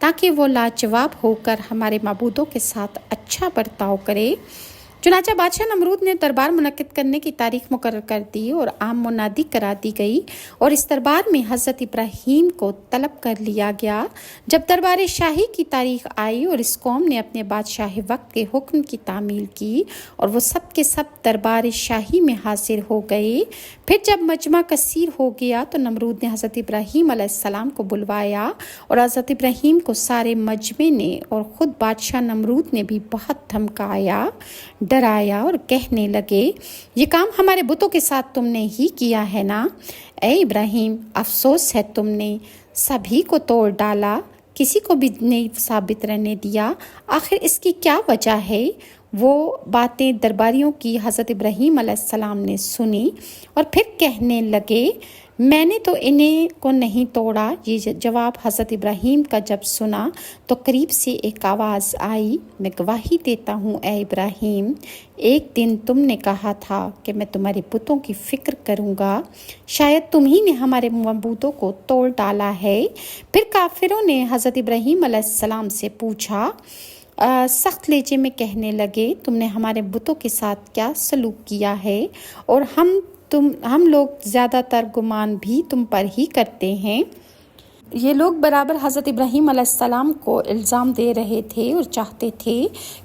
تاکہ وہ لاجواب ہو کر ہمارے معبودوں کے ساتھ اچھا برتاؤ کرے۔ چنانچہ بادشاہ نمرود نے دربار منعقد کرنے کی تاریخ مقرر کر دی اور عام منادی کرا دی گئی، اور اس دربار میں حضرت ابراہیم کو طلب کر لیا گیا۔ جب دربار شاہی کی تاریخ آئی اور اس قوم نے اپنے بادشاہ وقت کے حکم کی تعمیل کی اور وہ سب کے سب دربار شاہی میں حاضر ہو گئے، پھر جب مجمع کثیر ہو گیا تو نمرود نے حضرت ابراہیم علیہ السلام کو بلوایا، اور حضرت ابراہیم کو سارے مجمع نے اور خود بادشاہ نمرود نے بھی بہت دھمکایا، ڈرایا اور کہنے لگے، یہ کام ہمارے بتوں کے ساتھ تم نے ہی کیا ہے نا؟ اے ابراہیم، افسوس ہے تم نے سبھی کو توڑ ڈالا، کسی کو بھی نہیں ثابت رہنے دیا، آخر اس کی کیا وجہ ہے؟ وہ باتیں درباریوں کی حضرت ابراہیم علیہ السلام نے سنی اور پھر کہنے لگے، میں نے تو انہیں کو نہیں توڑا۔ یہ جواب حضرت ابراہیم کا جب سنا تو قریب سے ایک آواز آئی، میں گواہی دیتا ہوں اے ابراہیم، ایک دن تم نے کہا تھا کہ میں تمہارے بتوں کی فکر کروں گا، شاید تم ہی نے ہمارے معبودوں کو توڑ ڈالا ہے۔ پھر کافروں نے حضرت ابراہیم علیہ السلام سے پوچھا، سخت لہجے میں کہنے لگے، تم نے ہمارے بتوں کے ساتھ کیا سلوک کیا ہے، اور ہم لوگ زیادہ تر گمان بھی تم پر ہی کرتے ہیں۔ یہ لوگ برابر حضرت ابراہیم علیہ السلام کو الزام دے رہے تھے اور چاہتے تھے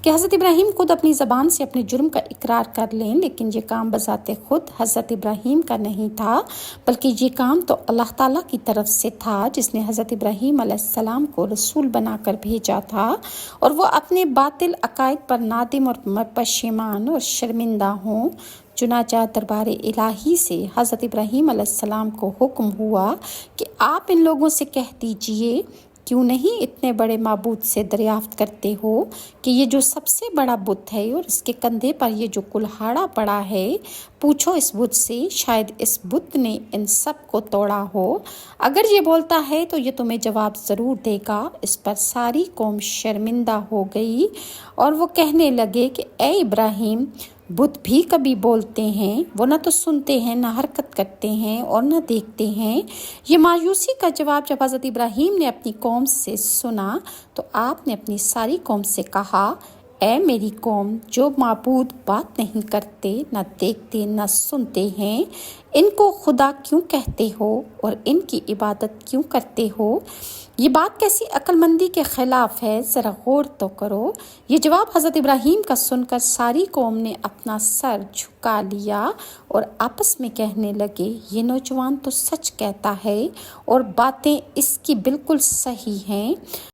کہ حضرت ابراہیم خود اپنی زبان سے اپنے جرم کا اقرار کر لیں، لیکن یہ کام بذات خود حضرت ابراہیم کا نہیں تھا، بلکہ یہ کام تو اللہ تعالیٰ کی طرف سے تھا، جس نے حضرت ابراہیم علیہ السلام کو رسول بنا کر بھیجا تھا، اور وہ اپنے باطل عقائد پر نادم اور پشیمان اور شرمندہ ہوں۔ چنانچہ دربار الہی سے حضرت ابراہیم علیہ السلام کو حکم ہوا کہ آپ ان لوگوں سے کہہ دیجئے، کیوں نہیں اتنے بڑے معبود سے دریافت کرتے ہو کہ یہ جو سب سے بڑا بت ہے اور اس کے کندھے پر یہ جو کلہاڑا پڑا ہے، پوچھو اس بت سے، شاید اس بت نے ان سب کو توڑا ہو۔ اگر یہ بولتا ہے تو یہ تمہیں جواب ضرور دے گا۔ اس پر ساری قوم شرمندہ ہو گئی اور وہ کہنے لگے کہ اے ابراہیم، بت بھی کبھی بولتے ہیں، وہ نہ تو سنتے ہیں، نہ حرکت کرتے ہیں اور نہ دیکھتے ہیں۔ یہ مایوسی کا جواب جب حضرت ابراہیم نے اپنی قوم سے سنا تو آپ نے اپنی ساری قوم سے کہا، اے میری قوم، جو معبود بات نہیں کرتے، نہ دیکھتے، نہ سنتے ہیں، ان کو خدا کیوں کہتے ہو اور ان کی عبادت کیوں کرتے ہو؟ یہ بات کیسی عقل مندی کے خلاف ہے، ذرا غور تو کرو۔ یہ جواب حضرت ابراہیم کا سن کر ساری قوم نے اپنا سر جھکا لیا اور آپس میں کہنے لگے، یہ نوجوان تو سچ کہتا ہے اور باتیں اس کی بالکل صحیح ہیں۔